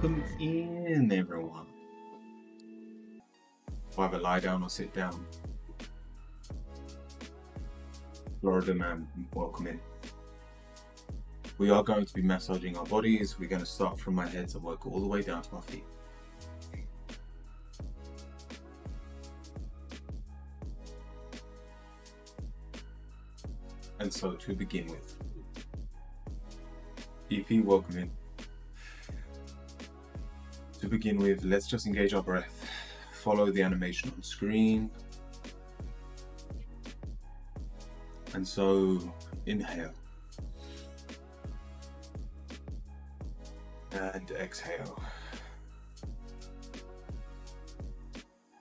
Welcome in, everyone. Either lie down or sit down. Florida man, welcome in. We are going to be massaging our bodies. We're going to start from my head to work all the way down to our feet. And so to begin with, EP, welcome in. To begin with, let's just engage our breath. Follow the animation on screen. And so, inhale. And exhale.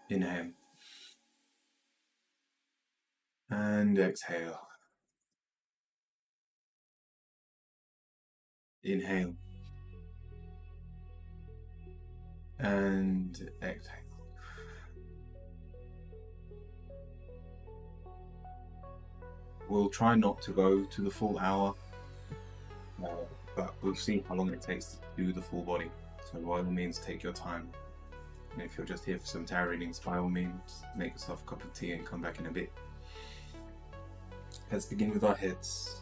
Inhale. And exhale. Inhale. And exhale. We'll try not to go to the full hour, but we'll see how long it takes to do the full body. So by all means, take your time. And if you're just here for some tarot readings, by all means, make yourself a cup of tea and come back in a bit. Let's begin with our heads.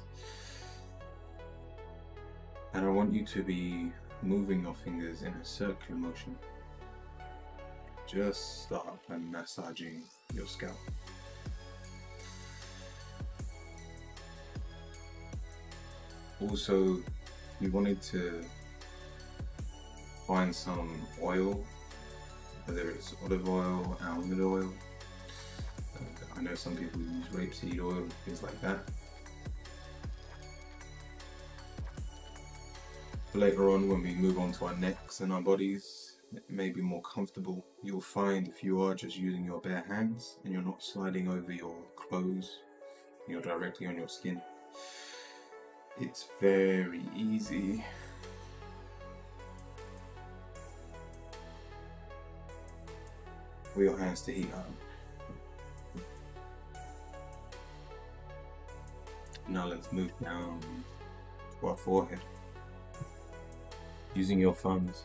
And I want you to be moving your fingers in a circular motion. Just start by massaging your scalp. Also, we wanted to find some oil, whether it's olive oil, almond oil. I know some people use rapeseed oil, things like that. Later on, when we move on to our necks and our bodies, it may be more comfortable. You'll find if you are just using your bare hands and you're not sliding over your clothes, you're directly on your skin. It's very easy. For your hands to heat up. Now let's move down to our forehead. Using your thumbs.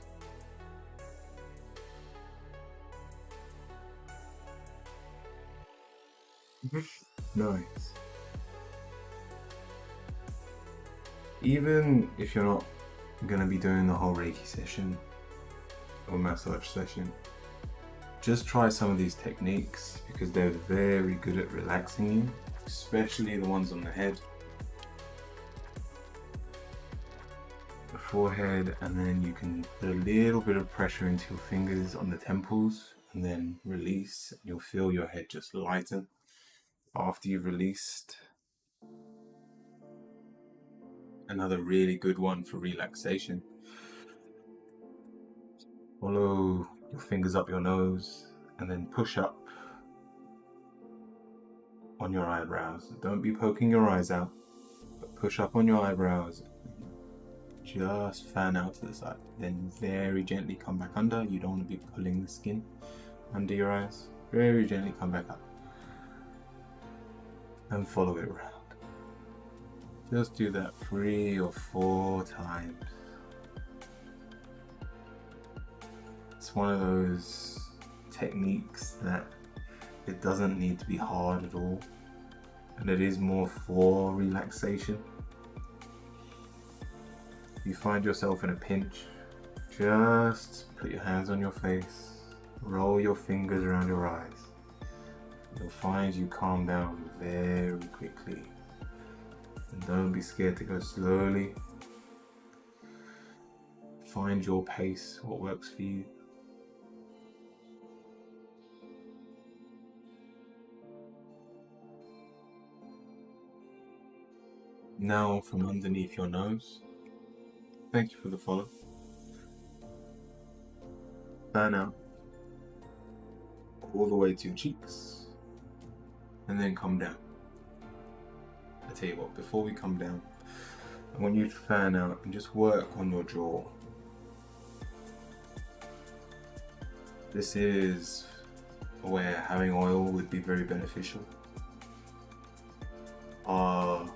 Nice. Even if you're not going to be doing the whole Reiki session or massage session, just try some of these techniques because they're very good at relaxing you, especially the ones on the head, the forehead, and then you can put a little bit of pressure into your fingers on the temples and then release. You'll feel your head just lighten after you've released. Another really good one for relaxation. Follow your fingers up your nose and then push up on your eyebrows. Don't be poking your eyes out, but push up on your eyebrows. Just fan out to the side. Then very gently come back under. You don't want to be pulling the skin under your eyes. Very gently come back up. And follow it around. Just do that 3 or 4 times. It's one of those techniques that it doesn't need to be hard at all, and it is more for relaxation. If you find yourself in a pinch, just put your hands on your face, roll your fingers around your eyes. You'll find you calm down very quickly. And don't be scared to go slowly. Find your pace, what works for you. Now from underneath your nose, thank you for the follow. Fan out all the way to your cheeks and then come down. I tell you what, before we come down, I want you to fan out and just work on your jaw. This is where having oil would be very beneficial. A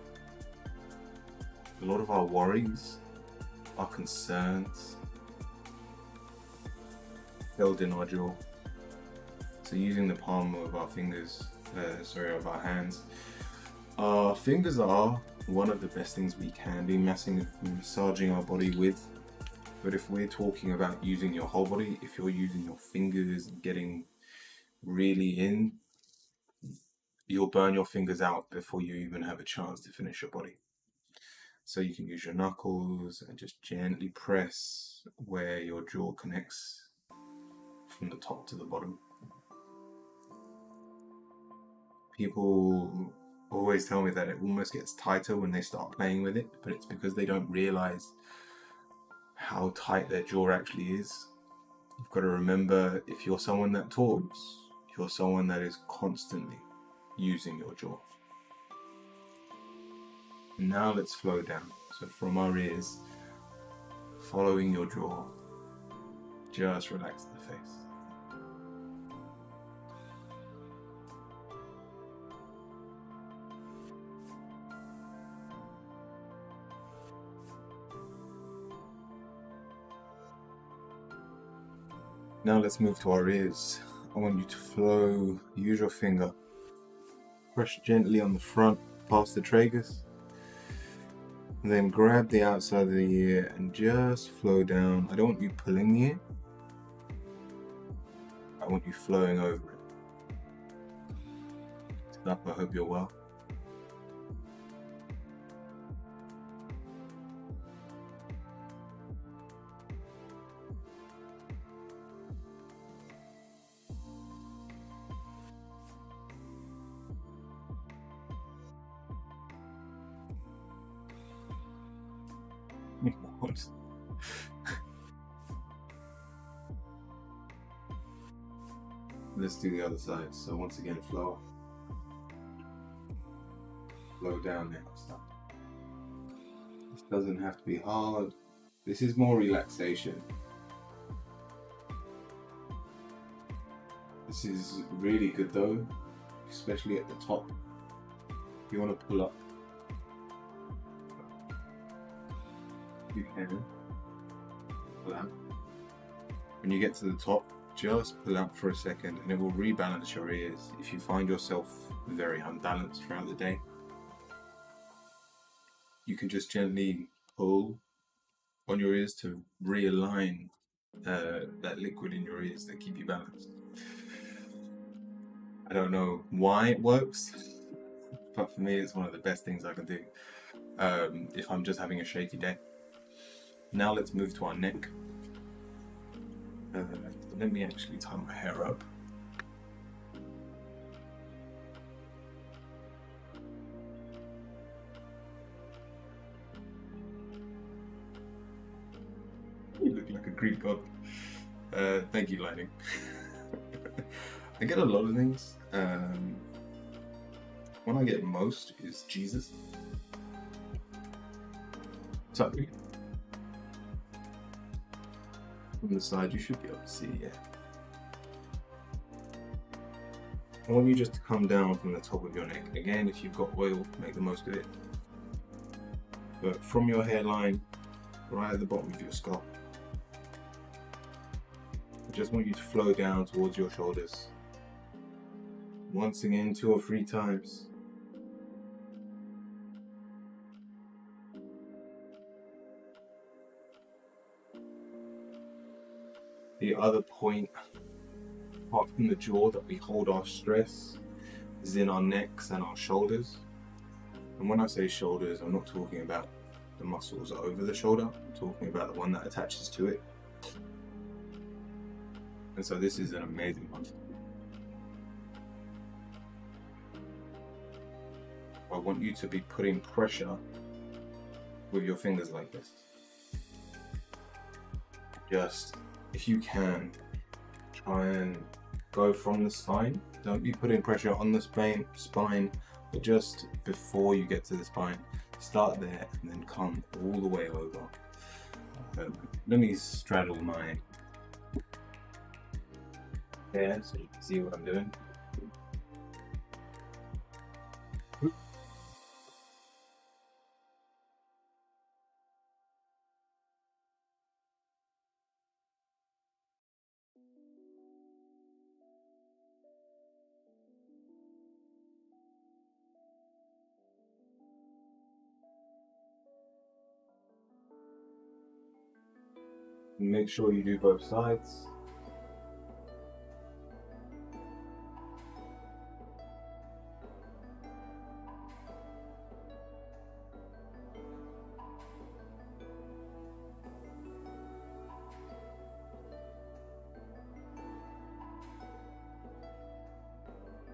lot of our worries, our concerns, held in our jaw. So using the palm of our fingers, of our hands. Our fingers are one of the best things we can be massaging our body with. But if we're talking about using your whole body, if you're using your fingers and getting really in, you'll burn your fingers out before you even have a chance to finish your body. So you can use your knuckles and just gently press where your jaw connects from the top to the bottom. People always tell me that it almost gets tighter when they start playing with it, but it's because they don't realize how tight their jaw actually is. You've got to remember, if you're someone that talks, you're someone that is constantly using your jaw. Now let's flow down. So from our ears, following your jaw, just relax the face. Now let's move to our ears. I want you to use your finger, brush gently on the front past the tragus, and then grab the outside of the ear and just flow down. I don't want you pulling the ear, I want you flowing over it. I hope you're well. Let's do the other side. So once again, flow down next time. This doesn't have to be hard. This is more relaxation. This is really good though, especially at the top. You want to pull up. You can pull out. When you get to the top, just pull out for a second and it will rebalance your ears. If you find yourself very unbalanced throughout the day, you can just gently pull on your ears to realign that liquid in your ears that keep you balanced. I don't know why it works, but for me it's one of the best things I can do if I'm just having a shaky day. Now let's move to our neck. Let me actually tie my hair up. You look like a Greek god. Thank you, Lightning. I get a lot of things. One I get most is Jesus. So, from the side, you should be able to see, yeah. I want you just to come down from the top of your neck. Again, if you've got oil, make the most of it. But from your hairline, right at the bottom of your scalp, I just want you to flow down towards your shoulders. Once again, 2 or 3 times. The other point, apart from the jaw, that we hold our stress is in our necks and our shoulders. And when I say shoulders, I'm not talking about the muscles over the shoulder, I'm talking about the one that attaches to it. And so this is an amazing one. I want you to be putting pressure with your fingers like this. Just, if you can, try and go from the spine. Don't be putting pressure on the spine, but just before you get to the spine. Start there and then come all the way over. Let me straddle my hair so you can see what I'm doing. Make sure you do both sides.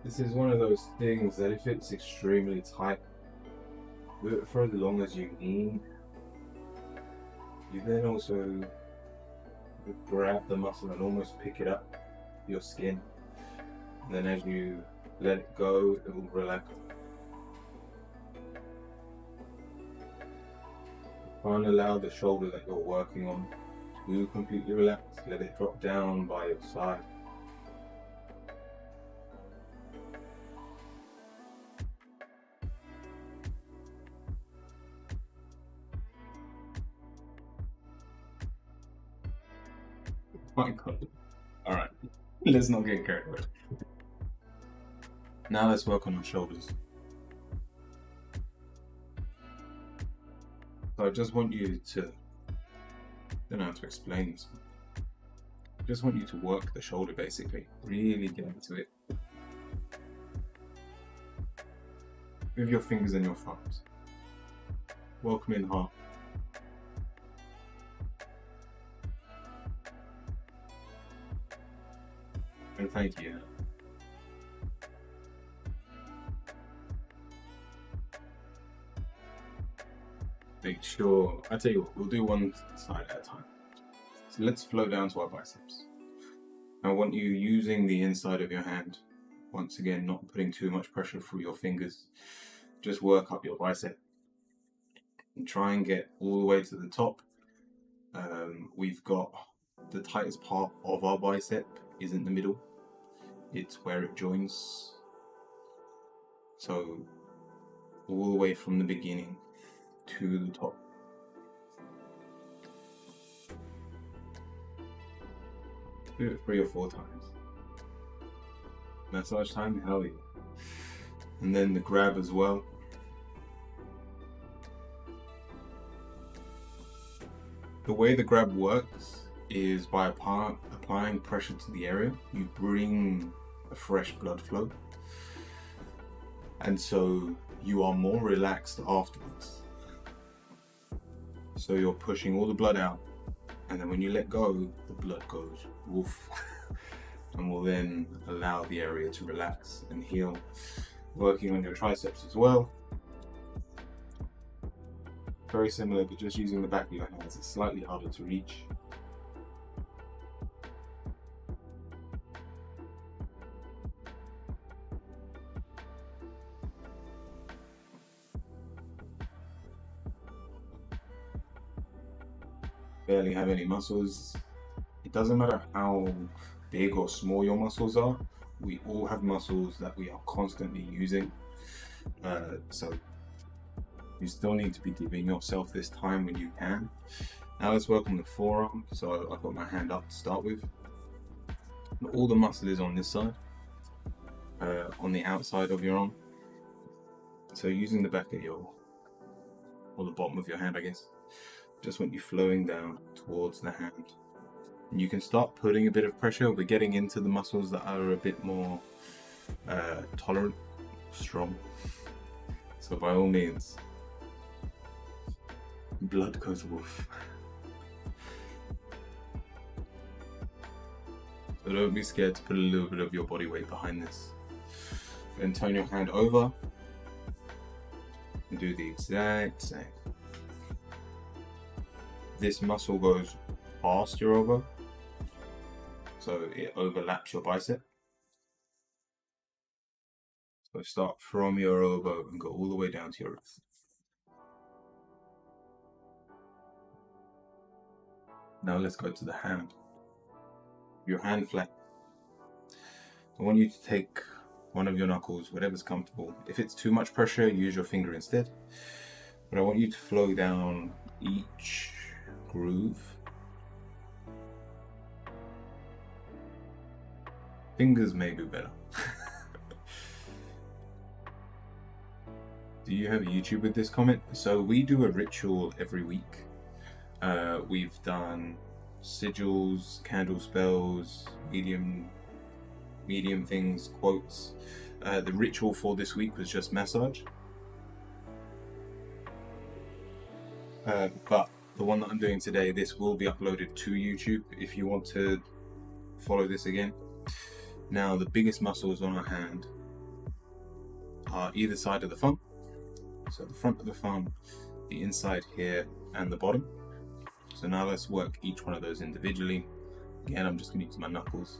This is one of those things that if it's extremely tight, do it for as long as you need. You then also grab the muscle and almost pick it up your skin. And then as you let it go, it will relax. Try and allow the shoulder that you're working on to completely relax. Let it drop down by your side. My God. Alright, let's not get carried away. Now let's work on our shoulders. So I just want you to, I don't know how to explain this. I just want you to work the shoulder basically. Really get into it. With your fingers and your thumbs. Welcome in heart. And thank you. Make sure, I tell you what, we'll do one side at a time. So let's flow down to our biceps. I want you using the inside of your hand. Once again, not putting too much pressure through your fingers. Just work up your bicep. And try and get all the way to the top. We've got the tightest part of our bicep is in the middle. It's where it joins. So all the way from the beginning to the top. Do it 3 or 4 times. Massage time, hell yeah. And then the grab as well. The way the grab works is by applying pressure to the area, you bring a fresh blood flow. And so you are more relaxed afterwards. So you're pushing all the blood out, and then when you let go, the blood goes woof, and will then allow the area to relax and heal. Working on your triceps as well. Very similar, but just using the back of your hands. It's slightly harder to reach. Barely have any muscles. It doesn't matter how big or small your muscles are. We all have muscles that we are constantly using. So you still need to be giving yourself this time when you can. Now let's work on the forearm. So I've got my hand up to start with. All the muscle is on this side, on the outside of your arm. So using the back of your, or the bottom of your hand, I guess. Just want you flowing down towards the hand. And you can start putting a bit of pressure. We're getting into the muscles that are a bit more tolerant, strong. So by all means, blood goes woof. So don't be scared to put a little bit of your body weight behind this. Then turn your hand over and do the exact same. This muscle goes past your elbow, so it overlaps your bicep. So start from your elbow and go all the way down to your wrist. Now let's go to the hand. Your hand flat. I want you to take one of your knuckles, whatever's comfortable. If it's too much pressure, use your finger instead. But I want you to flow down each groove. Fingers may be better. Do you have YouTube with this comment? So we do a ritual every week. We've done sigils, candle spells, medium things, quotes. The ritual for this week was just massage. But the one that I'm doing today, this will be uploaded to YouTube if you want to follow this again. Now, the biggest muscles on our hand are either side of the thumb. So the front of the thumb, the inside here, and the bottom. So now let's work each one of those individually. Again, I'm just going to use my knuckles.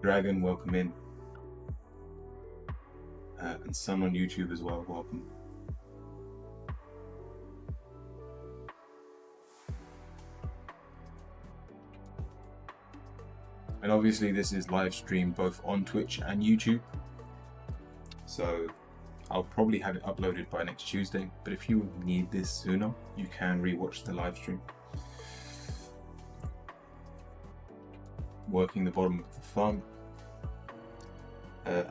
Dragon, welcome in. And some on YouTube as well, welcome. And obviously this is live streamed both on Twitch and YouTube. So I'll probably have it uploaded by next Tuesday, but if you need this sooner, you can rewatch the live stream. Working the bottom of the thumb.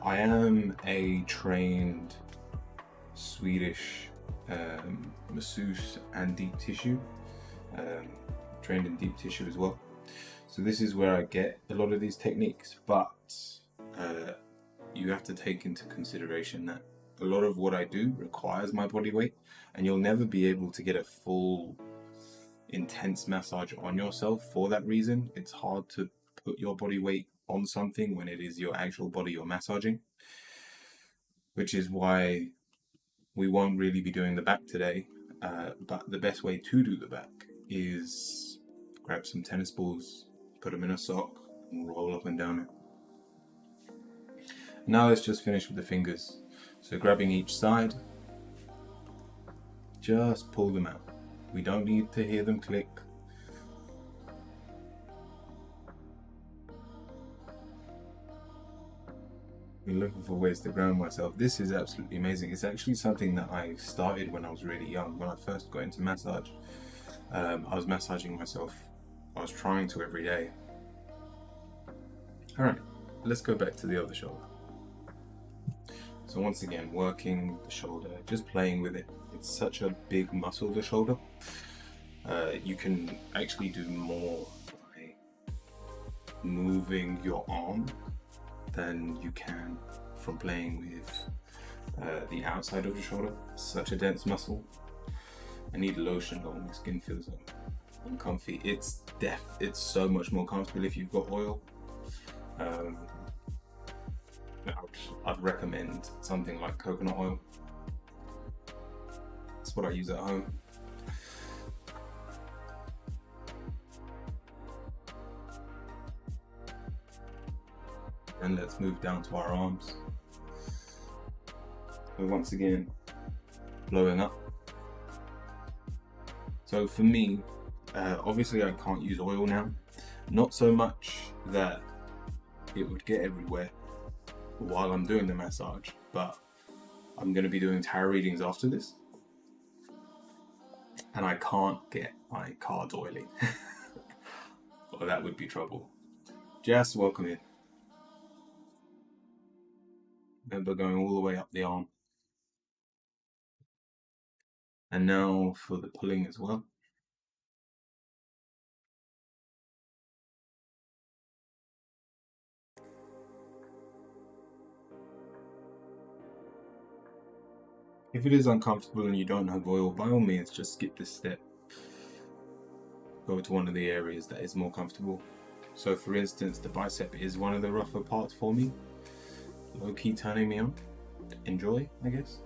I am a trained Swedish masseuse and deep tissue, trained in deep tissue as well. So this is where I get a lot of these techniques, but you have to take into consideration that a lot of what I do requires my body weight, and you'll never be able to get a full intense massage on yourself for that reason. It's hard to put your body weight on something when it is your actual body you're massaging, which is why we won't really be doing the back today. But the best way to do the back is grab some tennis balls, put them in a sock, and roll up and down it. Now let's just finish with the fingers. So grabbing each side, just pull them out. We don't need to hear them click. I'm looking for ways to ground myself. This is absolutely amazing. It's actually something that I started when I was really young. When I first got into massage, I was massaging myself. I was trying to every day. All right, let's go back to the other shoulder. So once again, working the shoulder, just playing with it. It's such a big muscle, the shoulder. You can actually do more by moving your arm than you can from playing with the outside of the shoulder. It's such a dense muscle. I need lotion, but my skin feels uncomfy. It's so much more comfortable if you've got oil. I'd recommend something like coconut oil. That's what I use at home. And let's move down to our arms. So once again, blowing up. So for me, obviously I can't use oil now. Not so much that it would get everywhere while I'm doing the massage, but I'm going to be doing tarot readings after this, and I can't get my cards oily. Well, that would be trouble. Jess, welcome in. Remember going all the way up the arm. And now for the pulling as well. If it is uncomfortable and you don't have oil, by all means, just skip this step. Go to one of the areas that is more comfortable. So for instance, the bicep is one of the rougher parts for me. Low-key turning me on. Enjoy, I guess.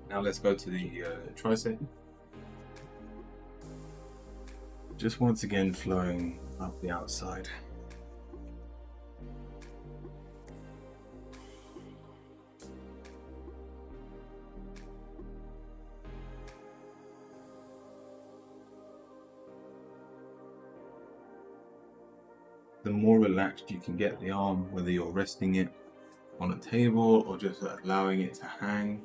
Now let's go to the tricep. Just once again flowing up the outside. The more relaxed you can get the arm, whether you're resting it on a table or just allowing it to hang,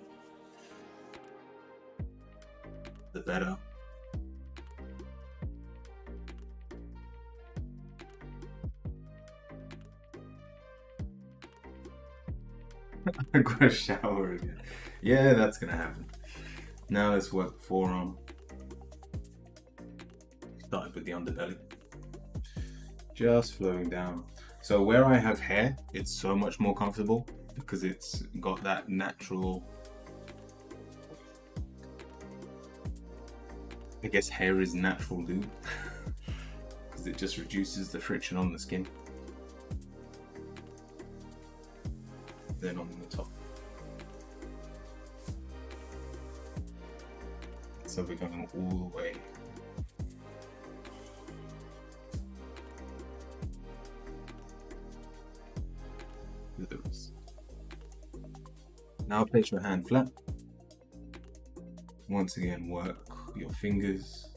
the better. I'm gonna shower again. Yeah, that's gonna happen. Now let's work the forearm. Starting with the underbelly. Just flowing down. So where I have hair, it's so much more comfortable because it's got that natural, I guess hair is natural lube because it just reduces the friction on the skin. Then on the top. So we're going all the way. With the wrist. Now place your hand flat. Once again, work your fingers.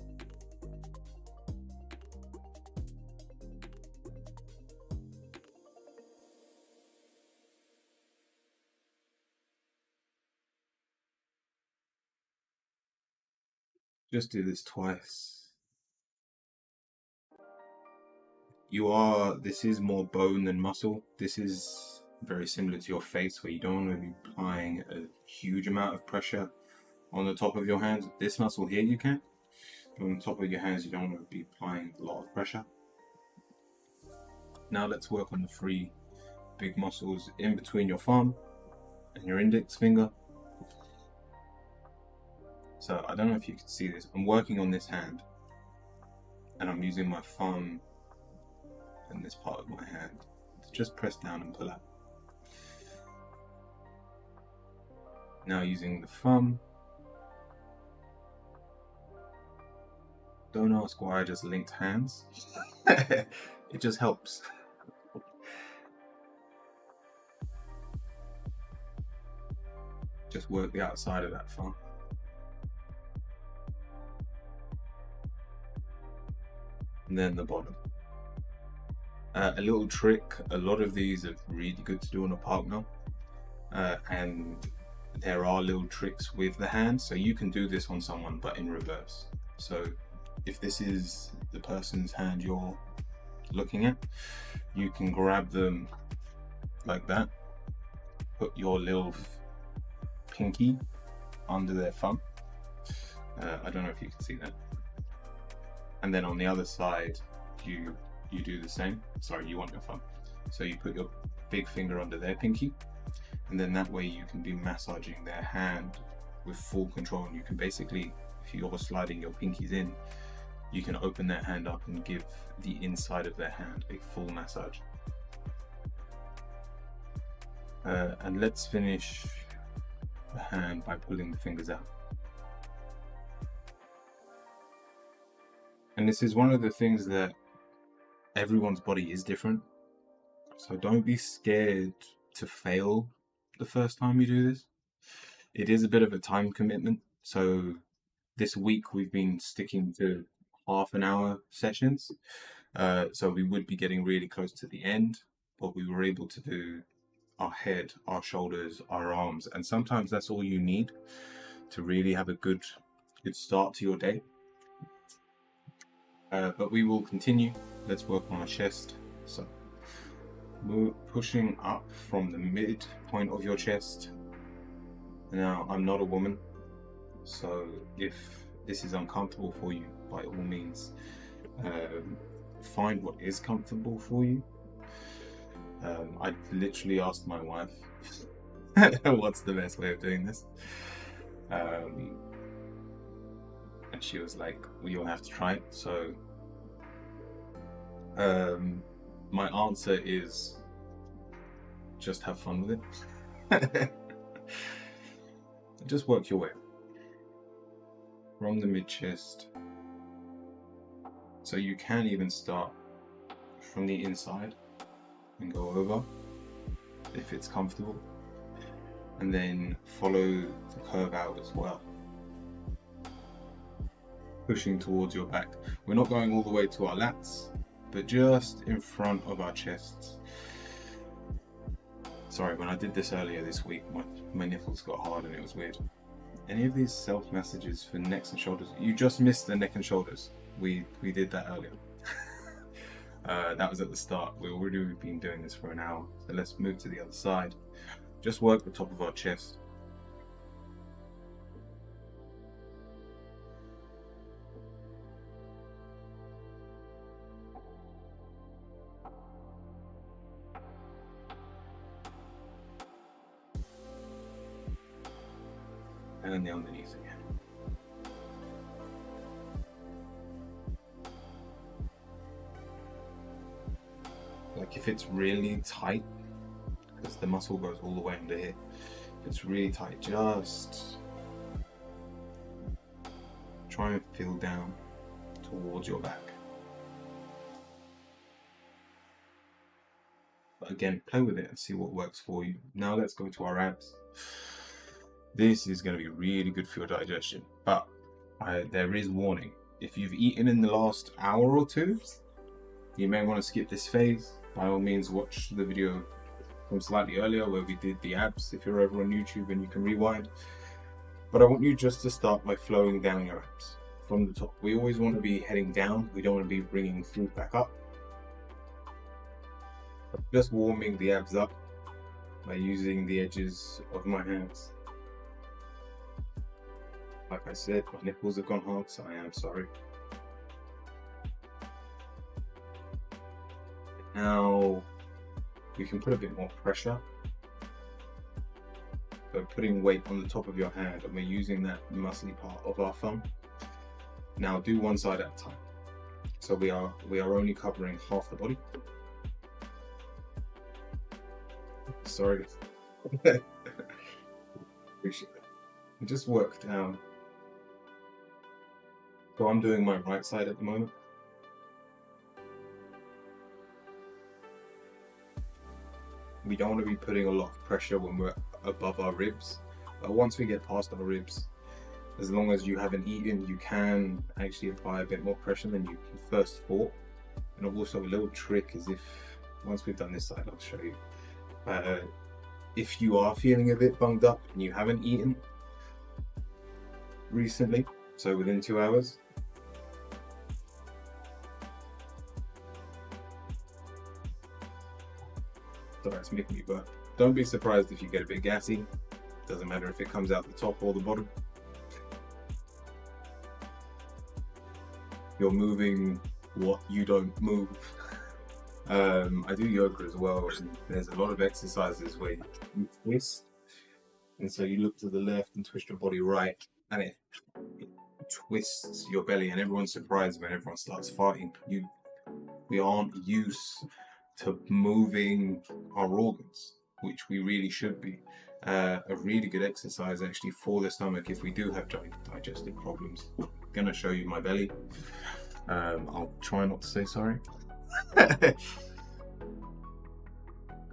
Just do this twice. This is more bone than muscle. This is very similar to your face where you don't want to be applying a huge amount of pressure on the top of your hands. This muscle here you can, but on the top of your hands you don't want to be applying a lot of pressure. Now let's work on the 3 big muscles in between your thumb and your index finger. So I don't know if you can see this. I'm working on this hand and I'm using my thumb and this part of my hand to just press down and pull out. Now using the thumb. Don't ask why I just linked hands. It just helps. Just work the outside of that thumb. And then the bottom. A little trick, a lot of these are really good to do on a partner, and there are little tricks with the hand, so you can do this on someone but in reverse. So if this is the person's hand you're looking at, you can grab them like that, put your little pinky under their thumb. I don't know if you can see that. And then on the other side, you do the same. Sorry, you want your thumb. So you put your big finger under their pinky, and then that way you can be massaging their hand with full control. And you can basically, if you're sliding your pinkies in, you can open their hand up and give the inside of their hand a full massage. And let's finish the hand by pulling the fingers out. And this is one of the things that everyone's body is different. So don't be scared to fail the first time you do this. It is a bit of a time commitment. So this week we've been sticking to half-an-hour sessions. So we would be getting really close to the end, but we were able to do our head, our shoulders, our arms. And sometimes that's all you need to really have a good start to your day. But we will continue. Let's work on our chest. So we're pushing up from the midpoint of your chest. Now, I'm not a woman, so if this is uncomfortable for you, by all means, find what is comfortable for you. I literally asked my wife, what's the best way of doing this? And she was like, well, you'll have to try it. So my answer is just have fun with it. Just work your way from the mid chest. So you can even start from the inside and go over if it's comfortable, and then follow the curve out as well, pushing towards your back. We're not going all the way to our lats, but just in front of our chests. Sorry, when I did this earlier this week, my nipples got hard and it was weird. Any of these self messages for necks and shoulders, you just missed the neck and shoulders. We did that earlier. That was at the start. We've already been doing this for an hour. So let's move to the other side. Just work the top of our chest. and the underneath again. Like if it's really tight, because the muscle goes all the way under here, if it's really tight, just try and feel down towards your back. But again, play with it and see what works for you. Now let's go to our abs. This is going to be really good for your digestion, but there is warning. If you've eaten in the last hour or two, you may want to skip this phase. By all means, watch the video from slightly earlier where we did the abs if you're over on YouTube, and you can rewind. But I want you just to start by flowing down your abs from the top. We always want to be heading down. We don't want to be bringing food back up. Just warming the abs up by using the edges of my hands. Like I said, my nipples have gone hard, so I am sorry. Now we can put a bit more pressure. So putting weight on the top of your hand, and we're using that muscly part of our thumb. Now do one side at a time. So we are only covering half the body. Sorry. Appreciate it. Just work down. So I'm doing my right side at the moment. We don't want to be putting a lot of pressure when we're above our ribs. But once we get past our ribs, as long as you haven't eaten, you can actually apply a bit more pressure than you first thought. And also a little trick is, if once we've done this side, I'll show you. If you are feeling a bit bunged up and you haven't eaten recently, so within 2 hours, sorry, it's making me burp. Don't be surprised if you get a bit gassy. Doesn't matter if it comes out the top or the bottom. You're moving what you don't move. I do yoga as well, and there's a lot of exercises where you twist, and so you look to the left and twist your body right, and it twists your belly, and everyone's surprised when everyone starts farting. We aren't used to moving our organs, which we really should be. A really good exercise actually for the stomach if we do have digestive problems. I'm gonna show you my belly. I'll try not to say sorry.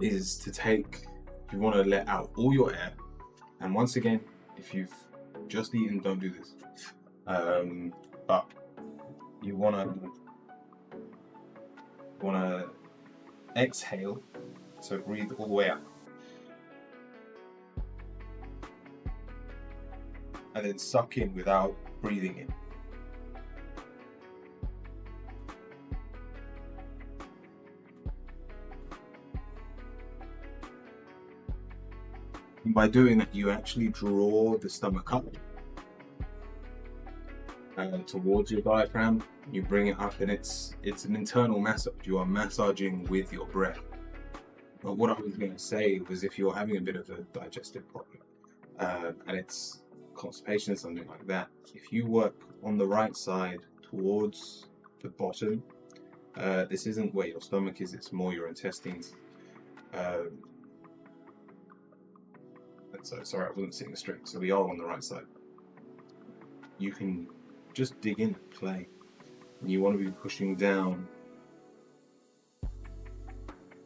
Is to take, you want to let out all your air, and once again, if you've just eaten, don't do this. But you want to exhale, so breathe all the way out, and then suck in without breathing in. And by doing that, you actually draw the stomach up towards your diaphragm. You bring it up, and it's an internal massage. You are massaging with your breath. But what I was going to say was, if you're having a bit of a digestive problem and it's constipation or something like that, if you work on the right side towards the bottom, this isn't where your stomach is, it's more your intestines. So sorry, I wasn't sitting straight. So we are on the right side. You can just dig in and play. And you want to be pushing down.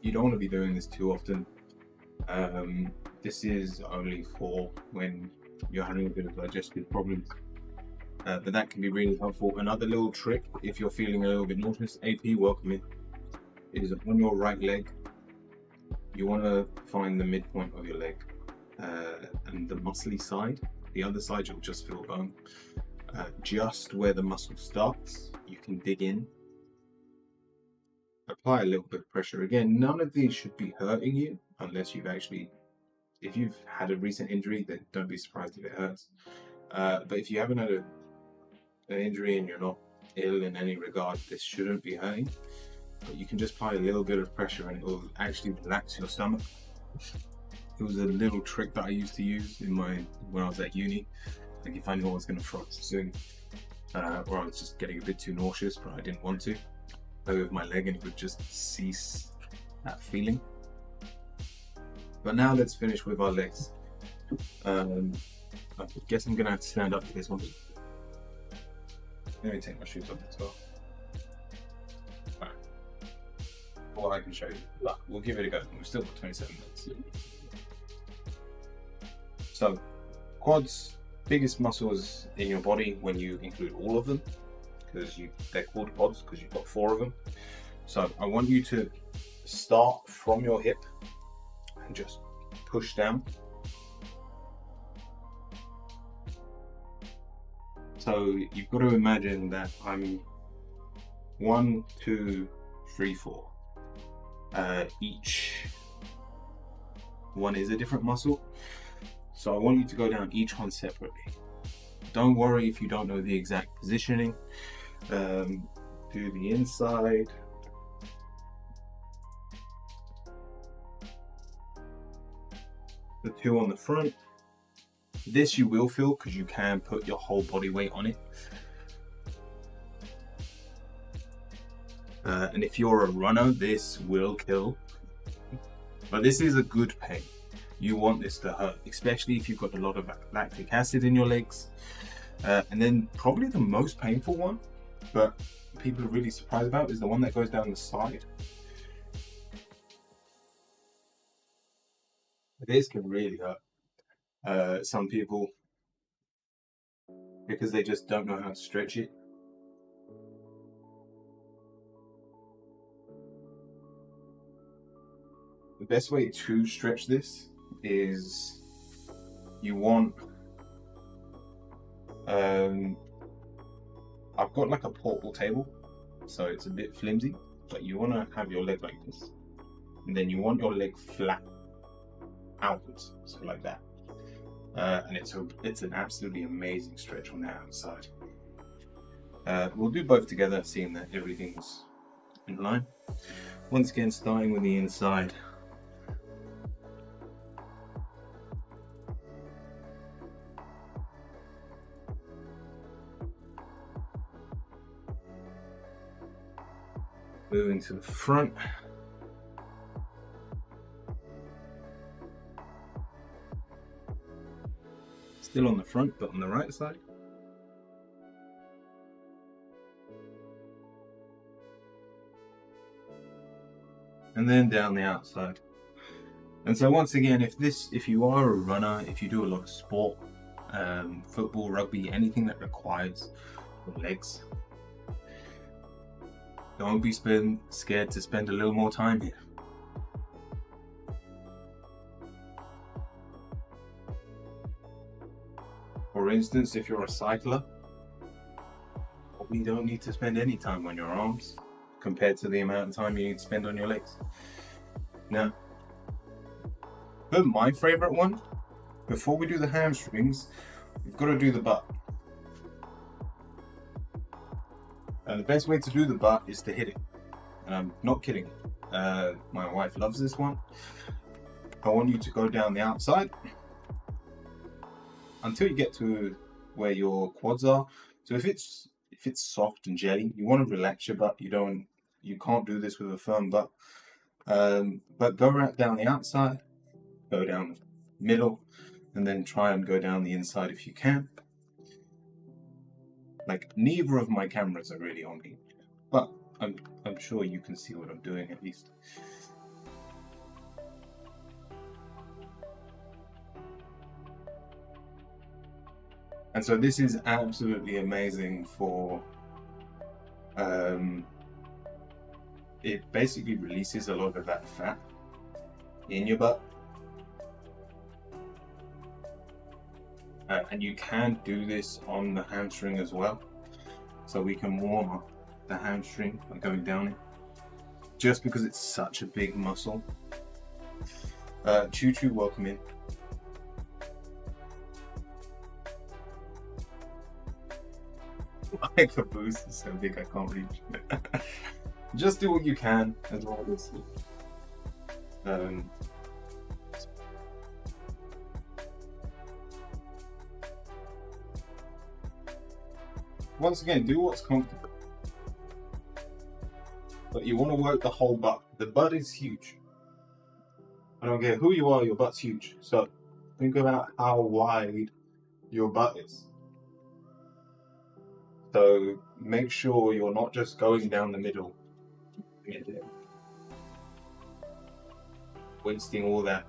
You don't want to be doing this too often. This is only for when you're having a bit of digestive problems. But that can be really helpful. Another little trick, if you're feeling a little bit nauseous, AP, welcome in, is on your right leg, you want to find the midpoint of your leg. And the muscly side, the other side you'll just feel bone. Just where the muscle starts, you can dig in, apply a little bit of pressure. Again, none of these should be hurting you unless you've actually, if you've had a recent injury, then don't be surprised if it hurts. But if you haven't had an injury and you're not ill in any regard, this shouldn't be hurting. But you can just apply a little bit of pressure and it will actually relax your stomach. It was a little trick that I used to use when I was at uni. Like if I knew I was going to throw up soon, or I was just getting a bit too nauseous, but I didn't want to, play with my leg and it would just cease that feeling. But now let's finish with our legs. I guess I'm going to have to stand up for this one. Let me take my shoes off as well. Alright. Well, I can show you. Look, we'll give it a go. We've still got 27 minutes. So, quads, biggest muscles in your body when you include all of them, because they're called quads because you've got 4 of them. So I want you to start from your hip and just push down. So you've got to imagine that I'm 1, 2, 3, 4. Each one is a different muscle. So I want you to go down each one separately. Don't worry if you don't know the exact positioning. Do the inside. The 2 on the front. This you will feel because you can put your whole body weight on it. And if you're a runner, this will kill. But this is a good pain. You want this to hurt, especially if you've got a lot of lactic acid in your legs. And then probably the most painful one, but people are really surprised about, is the one that goes down the side. This can really hurt some people because they just don't know how to stretch it. The best way to stretch this is you want, I've got like a portable table, so it's a bit flimsy, but you want to have your leg like this, and then you want your leg flat outwards, so like that. And it's an absolutely amazing stretch on the outside. We'll do both together, seeing that everything's in line. Once again, starting with the inside. Moving to the front. Still on the front, but on the right side. And then down the outside. And so once again, if you are a runner, if you do a lot of sport, football, rugby, anything that requires your legs, don't be scared to spend a little more time here. For instance, if you're a cycler, you don't need to spend any time on your arms compared to the amount of time you need to spend on your legs. Now, but my favorite one, before we do the hamstrings, we've got to do the butt. And the best way to do the butt is to hit it. And I'm not kidding. My wife loves this one. I want you to go down the outside until you get to where your quads are. So if it's soft and jelly, you want to relax your butt. You can't do this with a firm butt. But go right down the outside, go down the middle, and then try and go down the inside if you can. Like, neither of my cameras are really on me, but I'm sure you can see what I'm doing at least. And so this is absolutely amazing for, it basically releases a lot of that fat in your butt. And you can do this on the hamstring as well. So we can warm up the hamstring by going down it, just because it's such a big muscle. Choo Choo, welcome in. My caboose is so big I can't reach. Just do what you can as well as . once again, do what's comfortable. But you want to work the whole butt. The butt is huge. I don't care who you are, your butt's huge. So think about how wide your butt is. So make sure you're not just going down the middle, wasting all that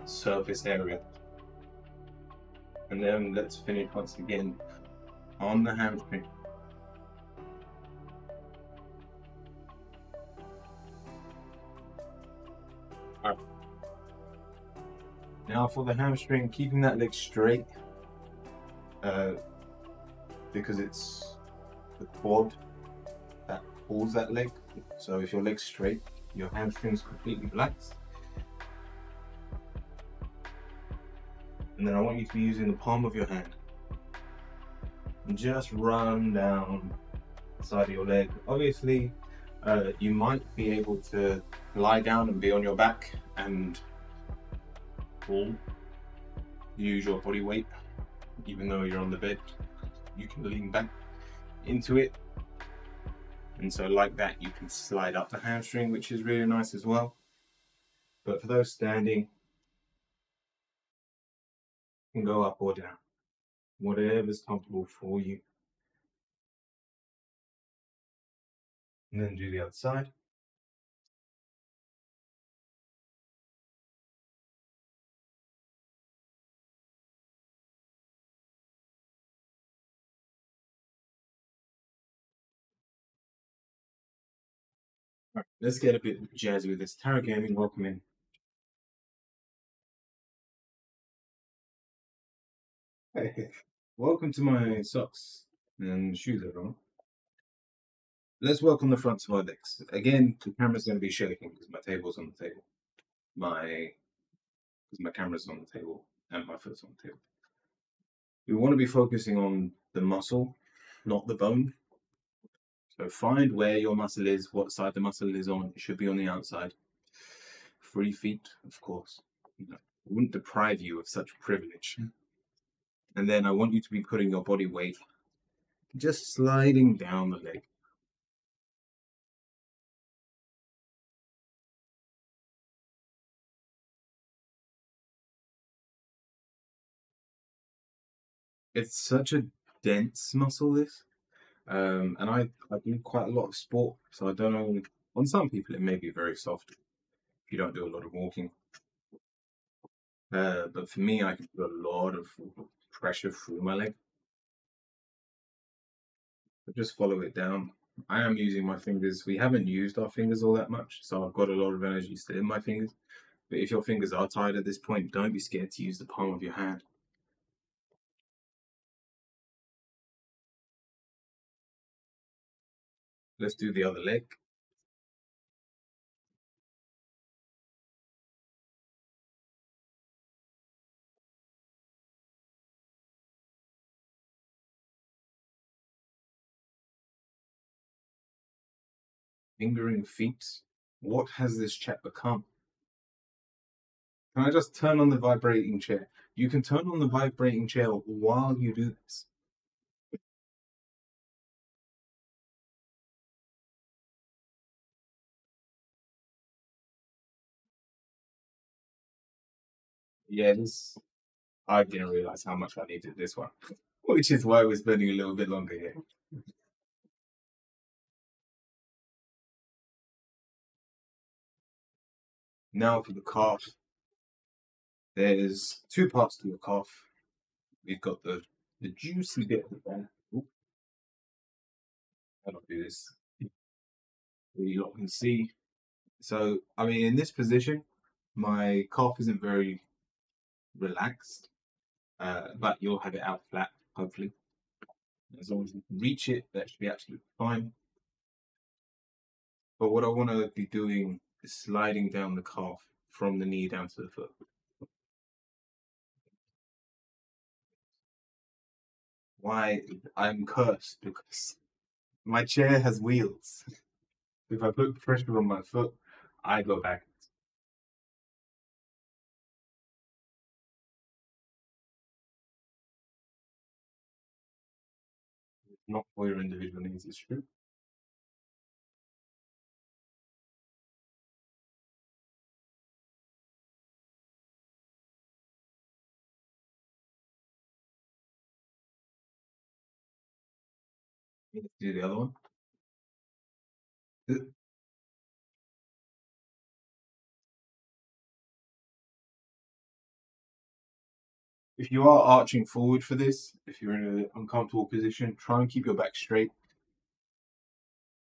surface area. And then let's finish once again on the hamstring. All right. Now for the hamstring, keeping that leg straight, because it's the quad that pulls that leg. So if your leg's straight, your hamstring's completely relaxed. And then I want you to be using the palm of your hand. And just run down the side of your leg. Obviously, you might be able to lie down and be on your back and pull. Use your body weight. Even though you're on the bed, you can lean back into it. And so like that, you can slide up the hamstring, which is really nice as well. But for those standing, you can go up or down, whatever's comfortable for you. And then do the other side. All right, let's get a bit jazzy with this. Tara Gaming, welcome in. Welcome to my socks and shoes, everyone. Let's work on the fronts of our legs. Again, the camera's going to be shaking because my table's on the table. Because my camera's on the table and my foot's on the table. We want to be focusing on the muscle, not the bone. So find where your muscle is, what side the muscle is on. It should be on the outside. Free feet, of course. I wouldn't deprive you of such privilege. And then I want you to be putting your body weight just sliding down the leg. It's such a dense muscle, this. And I do quite a lot of sport, so I don't know. On some people, it may be very soft if you don't do a lot of walking. But for me, I can put a lot of pressure through my leg. So just follow it down. I am using my fingers. We haven't used our fingers all that much, so I've got a lot of energy still in my fingers. But if your fingers are tired at this point, don't be scared to use the palm of your hand. Let's do the other leg. Fingering feet. What has this chat become? Can I just turn on the vibrating chair? You can turn on the vibrating chair while you do this. Yeah, I didn't realize how much I needed this one, which is why we're spending a little bit longer here. Now for the calf. There's two parts to your calf. We've got the juicy bit at the back. I don't do this. You lot can see. So, I mean, in this position, my calf isn't very relaxed, but you'll have it out flat, hopefully. As long as you can reach it, that should be absolutely fine. But what I want to be doing is sliding down the calf from the knee down to the foot. Why? I'm cursed because my chair has wheels. If I put pressure on my foot, I go back. not for your individual needs, it's true. Let's do the other one. If you are arching forward for this, if you're in an uncomfortable position, try and keep your back straight.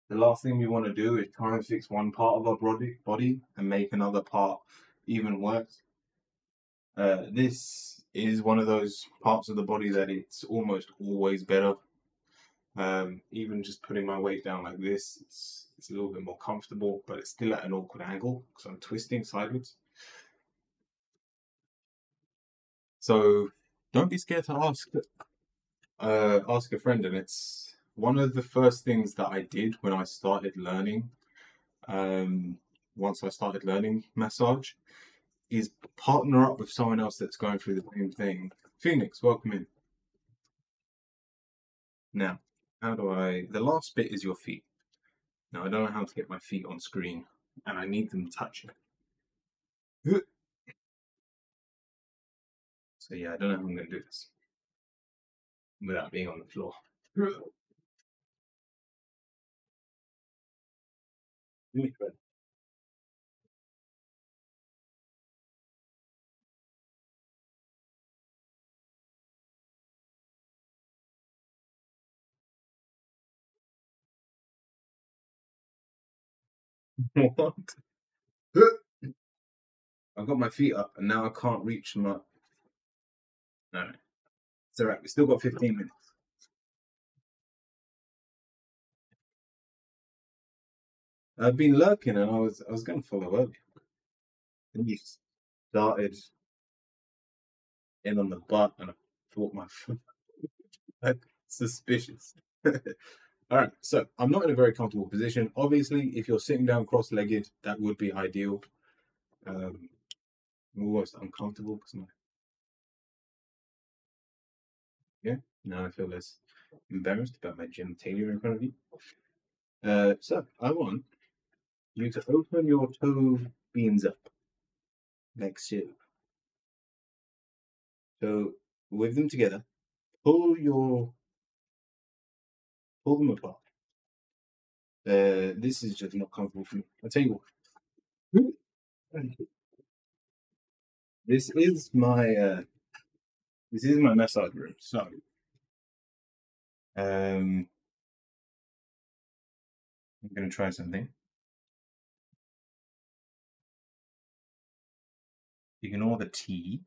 The last thing we want to do is try and fix one part of our body and make another part even worse. This is one of those parts of the body that it's almost always better. Even just putting my weight down like this, it's a little bit more comfortable, but it's still at an awkward angle because I'm twisting sideways. So don't be scared to ask a friend, and it's one of the first things that I did when I started learning. Once I started learning massage, is partner up with someone else that's going through the same thing. Phoenix, welcome in. Now, how do I? The last bit is your feet. Now I don't know how to get my feet on screen, and I need them touching. So yeah, I don't know how I'm going to do this without being on the floor. What? I've got my feet up and now I can't reach them up. No, it's alright. We still got 15 minutes. I've been lurking and I was going to follow earlier. Then you started in on the butt and I thought my foot. Suspicious. All right, so I'm not in a very comfortable position. Obviously, if you're sitting down cross-legged, that would be ideal. I'm almost uncomfortable because now I feel less embarrassed about my genitalia in front of you. So I want you to open your toe beans up, like so. So with them together, pull them apart. This is just not comfortable for me. I'll tell you what. This is my massage room. So I'm gonna try something. Ignore the tea.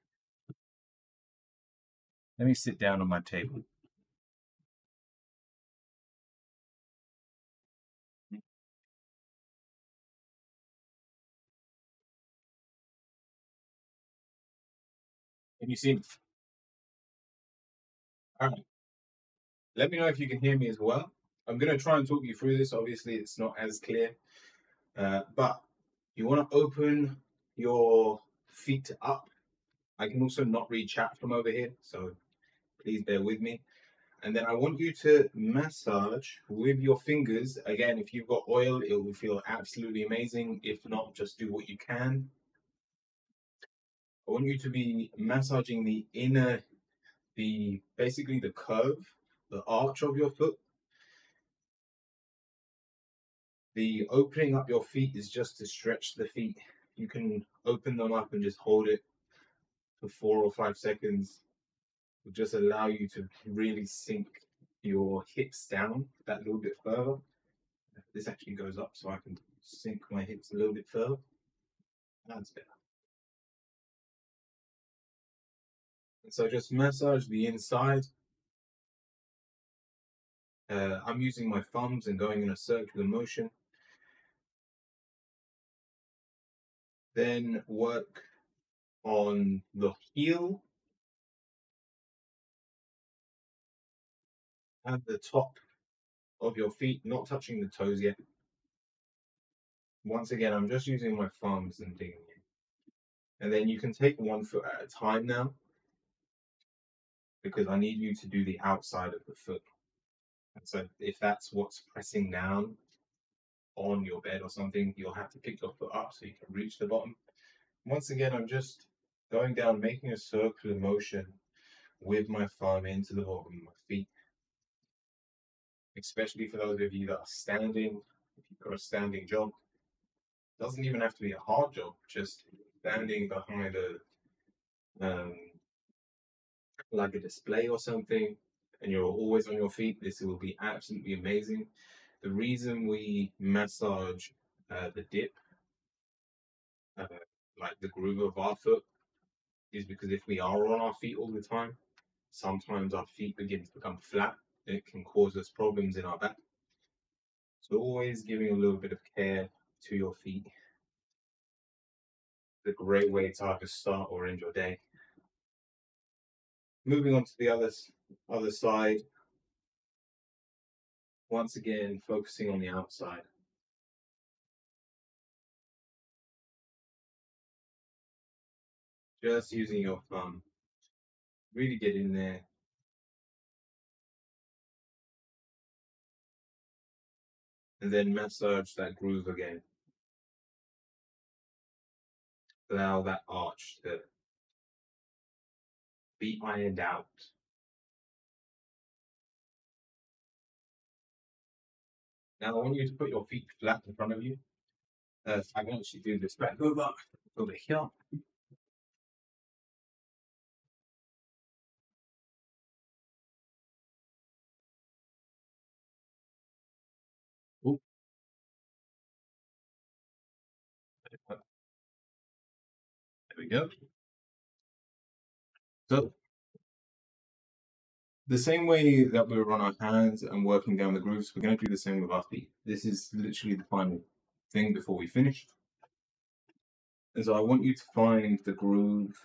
Let me sit down on my table. Can you see me? All right. Let me know if you can hear me as well. I'm going to try and talk you through this. Obviously, it's not as clear. But you want to open your feet up. I can also not read chat from over here, so please bear with me. And then I want you to massage with your fingers. Again, if you've got oil, it will feel absolutely amazing. If not, just do what you can. I want you to be massaging the inner, basically the curve, the arch of your foot. The opening up your feet is just to stretch the feet. You can open them up and just hold it for 4 or 5 seconds. It'll just allow you to really sink your hips down that little bit further. This actually goes up so I can sink my hips a little bit further. That's better. And so just massage the inside. I'm using my thumbs and going in a circular motion. Then work on the heel at the top of your feet, not touching the toes yet. Once again, I'm just using my thumbs and digging in. And then you can take one foot at a time now, because I need you to do the outside of the foot. So if that's what's pressing down on your bed or something, you'll have to pick your foot up so you can reach the bottom. Once again, I'm just going down, making a circular motion with my thumb into the bottom of my feet. Especially for those of you that are standing, if you've got a standing job, it doesn't even have to be a hard job, just standing behind like a display or something, and you're always on your feet, this will be absolutely amazing. The reason we massage the dip, like the groove of our foot, is because if we are on our feet all the time, sometimes our feet begin to become flat and it can cause us problems in our back. So always giving a little bit of care to your feet is a great way to either start or end your day. Moving on to the other side. Once again, focusing on the outside. Just using your thumb. Really get in there. And then massage that groove again. Allow that arch to be ironed out. Now I want you to put your feet flat in front of you. I can actually do this back over here. Ooh. There we go. So the same way that we were on our hands and working down the grooves, we're going to do the same with our feet. This is literally the final thing before we finish. And so I want you to find the groove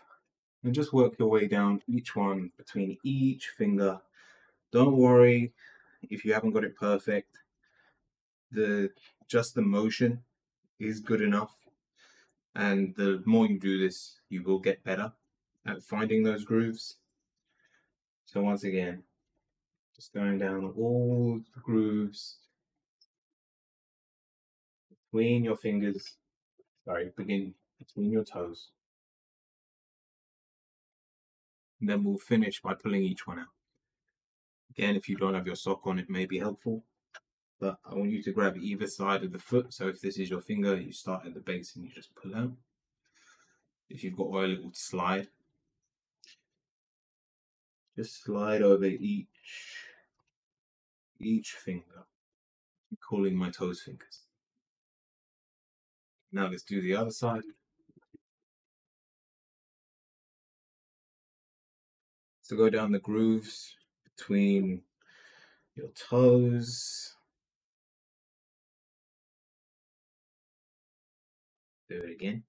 and just work your way down each one between each finger. Don't worry if you haven't got it perfect. Just the motion is good enough. And the more you do this, you will get better at finding those grooves. So once again, just going down all the grooves between your fingers. Begin between your toes. And then we'll finish by pulling each one out. Again, if you don't have your sock on, it may be helpful. But I want you to grab either side of the foot. So if this is your finger, you start at the base and you just pull out. If you've got oil, it will slide. Just slide over each finger. I'm calling my toes fingers. Now let's do the other side. So go down the grooves between your toes. Do it again.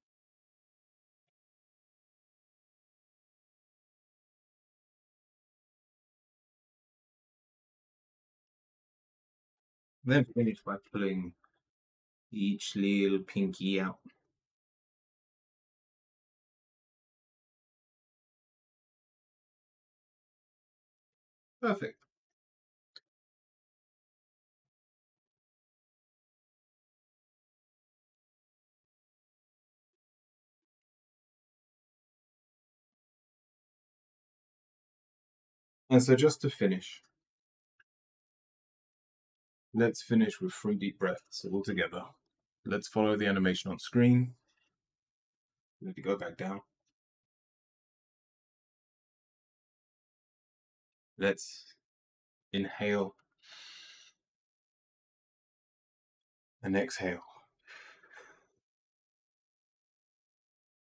Then finish by pulling each little pinky out. Perfect. And so just to finish, let's finish with 3 deep breaths all together. Let's follow the animation on screen. Let it go back down. Let's inhale and exhale.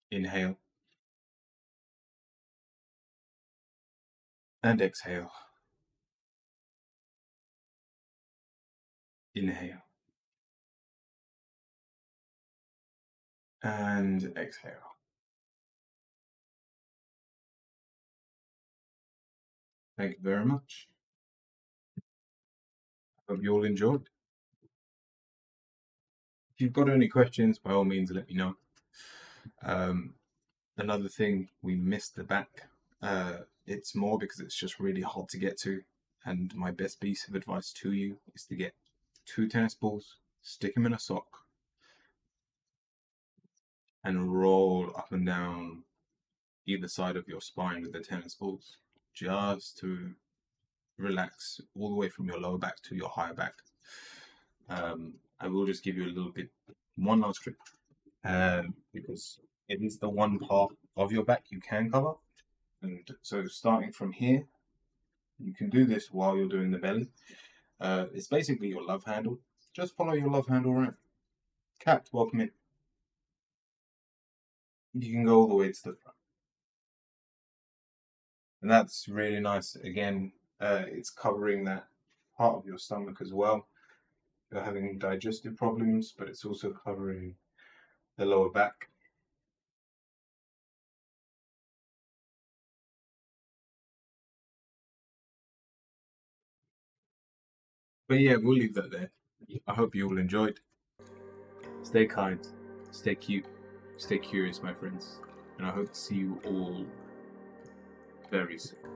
Inhale and exhale. Inhale and exhale. Thank you very much. Hope you all enjoyed. If you've got any questions, by all means, let me know. Another thing, we missed the back. It's more because it's just really hard to get to. And my best piece of advice to you is to get 2 tennis balls, stick them in a sock, and roll up and down either side of your spine with the tennis balls, just to relax all the way from your lower back to your higher back. I will just give you a little bit, one last trick, because it is the one part of your back you can cover. And so starting from here, you can do this while you're doing the belly. It's basically your love handle. Just follow your love handle around. Cat, welcome in. You can go all the way to the front. And that's really nice. Again, it's covering that part of your stomach as well. You're having digestive problems, but it's also covering the lower back. But yeah, we'll leave that there. I hope you all enjoyed. Stay kind, stay cute, stay curious, my friends. And I hope to see you all very soon.